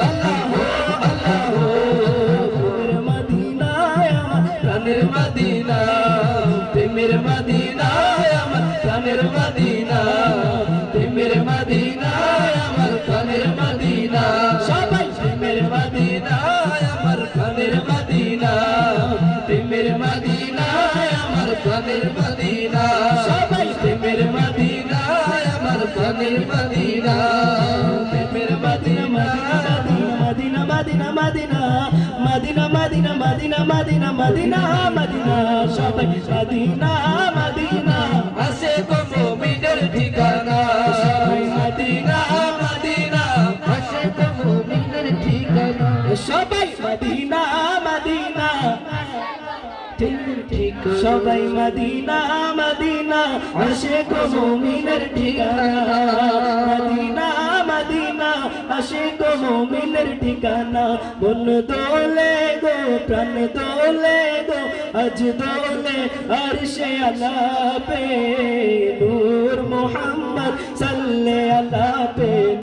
আল্লাহ আল্লাহ মদিনায় আমার প্রাণের মদিনা প্রেমের মদিনায় আমার প্রাণের মদিনা প্রেমের মদিনায় আমার প্রাণের মদিনা সবাই প্রেমের মদিনায় আমার প্রাণের মদিনা প্রেমের মদিনায় আমার প্রাণের মদিনা সবাই প্রেমের মদিনায় আমার প্রাণের মদিনা প্রেমের Medina Medina Medina Medina Medina Medina Medina Medina Medina Medina সবাই মদিনা মদিনা আসে গো মুমিনের ঠিকানা মদিনা মদিনা আসে গো মুমিনের ঠিকানা সবাই মদিনা মদিনা সবাই মদিনা মদিনা আসে গো মুমিনের ঠিকানা মদিনা মদিনা আসে গো মুমিনের ঠিকানা মন দোলে গো প্রাণ দোলে গো আজ দোলে আরশে আলা পে নূর মুহাম্মদ সাল্লে আলা পে